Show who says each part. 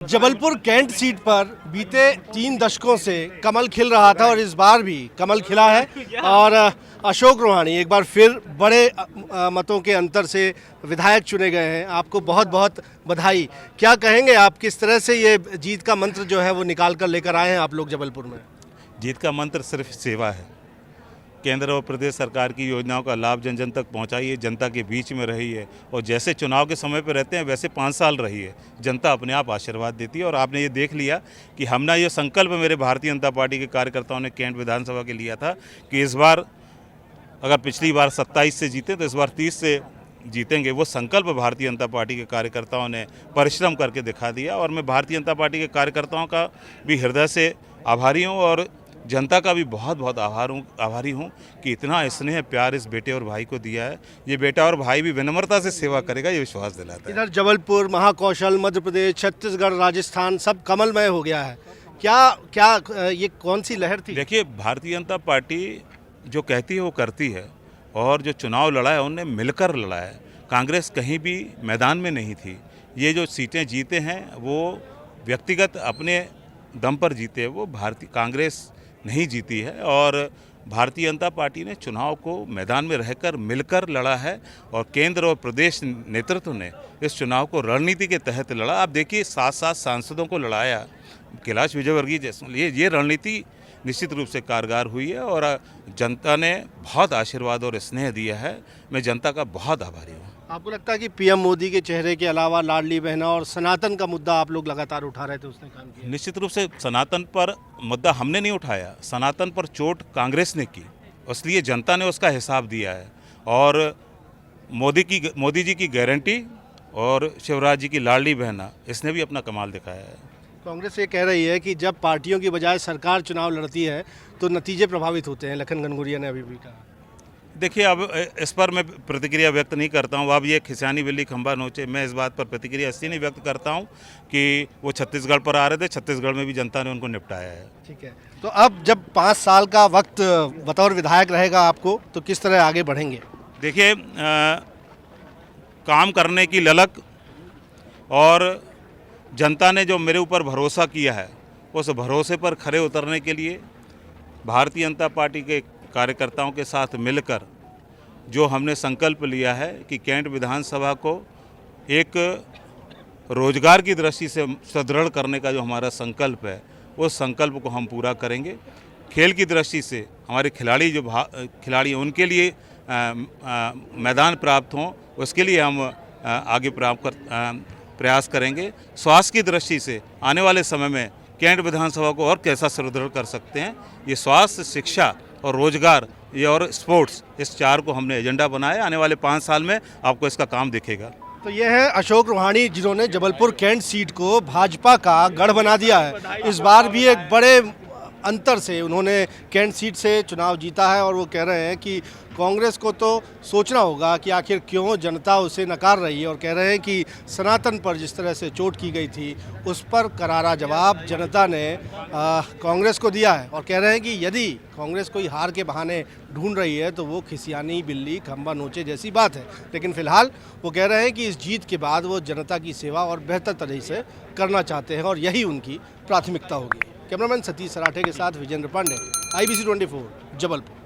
Speaker 1: Jabalpur cantt seat पर बीते 3 दशकों से कमल खिल रहा था और इस बार भी कमल खिला है और अशोक रोहाणी एक बार फिर बड़े मतों के अंतर से विधायक चुने गए हैं। आपको बहुत बहुत बधाई। क्या कहेंगे आप, किस तरह से ये जीत का मंत्र जो है वो निकाल कर लेकर आए हैं आप लोग जबलपुर में?
Speaker 2: जीत का मंत्र सिर्फ सेवा है। केंद्र और प्रदेश सरकार की योजनाओं का लाभ जन जन तक पहुंचाइए, जनता के बीच में रही है और जैसे चुनाव के समय पर रहते हैं वैसे 5 साल रही है। जनता अपने आप आशीर्वाद देती है और आपने ये देख लिया कि हमने ये संकल्प मेरे भारतीय जनता पार्टी के कार्यकर्ताओं ने कैंट विधानसभा के लिया था कि इस बार अगर पिछली बार 27 से जीते तो इस बार 30 से जीतेंगे। वो संकल्प भारतीय जनता पार्टी के कार्यकर्ताओं ने परिश्रम करके दिखा दिया और मैं भारतीय जनता पार्टी के कार्यकर्ताओं का भी हृदय से आभारी हूँ और जनता का भी बहुत बहुत आभारी हूँ कि इतना स्नेह प्यार इस बेटे और भाई को दिया है। ये बेटा और भाई भी विनम्रता से सेवा करेगा, ये विश्वास दिलाता है।
Speaker 1: इधर जबलपुर, महाकौशल, मध्य प्रदेश, छत्तीसगढ़, राजस्थान सब कमलमय हो गया है। क्या ये कौन सी लहर थी?
Speaker 2: देखिए, भारतीय जनता पार्टी जो कहती है वो करती है और जो चुनाव लड़ा है उन्होंने मिलकर लड़ा है। कांग्रेस कहीं भी मैदान में नहीं थी। ये जो सीटें जीते हैं वो व्यक्तिगत अपने दम पर जीते, वो भारतीय कांग्रेस नहीं जीती है और भारतीय जनता पार्टी ने चुनाव को मैदान में रहकर मिलकर लड़ा है और केंद्र और प्रदेश नेतृत्व ने इस चुनाव को रणनीति के तहत लड़ा। आप देखिए, 7 सांसदों को लड़ाया कैलाश विजयवर्गीय जैसे। ये रणनीति निश्चित रूप से कारगर हुई है और जनता ने बहुत आशीर्वाद और स्नेह दिया है। मैं जनता का बहुत आभारी हूँ।
Speaker 1: आपको लगता है कि पीएम मोदी के चेहरे के अलावा लाडली बहना और सनातन का मुद्दा आप लोग लगातार उठा रहे थे, उसने काम किया?
Speaker 2: निश्चित रूप से सनातन पर मुद्दा हमने नहीं उठाया, सनातन पर चोट कांग्रेस ने की, इसलिए जनता ने उसका हिसाब दिया है। और मोदी जी की गारंटी और शिवराज जी की लाडली बहना, इसने भी अपना कमाल दिखाया है।
Speaker 1: कांग्रेस ये कह रही है कि जब पार्टियों की बजाय सरकार चुनाव लड़ती है तो नतीजे प्रभावित होते हैं। लखन घनघोरिया ने अभी भी कहा।
Speaker 2: देखिए, अब इस पर मैं प्रतिक्रिया व्यक्त नहीं करता हूँ। अब ये खिसियानी बिल्ली खंबा नोचे, मैं इस बात पर प्रतिक्रिया इसलिए नहीं व्यक्त करता हूँ कि वो छत्तीसगढ़ पर आ रहे थे, छत्तीसगढ़ में भी जनता ने उनको निपटाया है।
Speaker 1: ठीक है, तो अब जब 5 साल का वक्त बतौर विधायक रहेगा आपको, तो किस तरह आगे बढ़ेंगे?
Speaker 2: देखिए, काम करने की ललक और जनता ने जो मेरे ऊपर भरोसा किया है, उस भरोसे पर खरे उतरने के लिए भारतीय जनता पार्टी के कार्यकर्ताओं के साथ मिलकर जो हमने संकल्प लिया है कि कैंट विधानसभा को एक रोजगार की दृष्टि से सुदृढ़ करने का जो हमारा संकल्प है, उस संकल्प को हम पूरा करेंगे। खेल की दृष्टि से हमारे खिलाड़ी उनके लिए मैदान प्राप्त हों, उसके लिए हम आगे प्रयास करेंगे। स्वास्थ्य की दृष्टि से आने वाले समय में कैंट विधानसभा को और कैसा सुदृढ़ कर सकते हैं, ये स्वास्थ्य, शिक्षा और रोजगार, ये और स्पोर्ट्स, इस 4 को हमने एजेंडा बनाया। आने वाले 5 साल में आपको इसका काम दिखेगा।
Speaker 1: तो ये है अशोक रोहाणी, जिन्होंने जबलपुर कैंट सीट को भाजपा का गढ़ बना दिया है। इस बार भी एक बड़े अंतर से उन्होंने कैंट सीट से चुनाव जीता है और वो कह रहे हैं कि कांग्रेस को तो सोचना होगा कि आखिर क्यों जनता उसे नकार रही है, और कह रहे हैं कि सनातन पर जिस तरह से चोट की गई थी उस पर करारा जवाब जनता ने कांग्रेस को दिया है। और कह रहे हैं कि यदि कांग्रेस कोई हार के बहाने ढूंढ रही है तो वो खिसियानी बिल्ली खंबा नोचे जैसी बात है। लेकिन फिलहाल वो कह रहे हैं कि इस जीत के बाद वो जनता की सेवा और बेहतर तरह से करना चाहते हैं और यही उनकी प्राथमिकता होगी। कैमरामैन सतीश सराठे के साथ विजेंद्र पांडे, IBC 24, जबलपुर।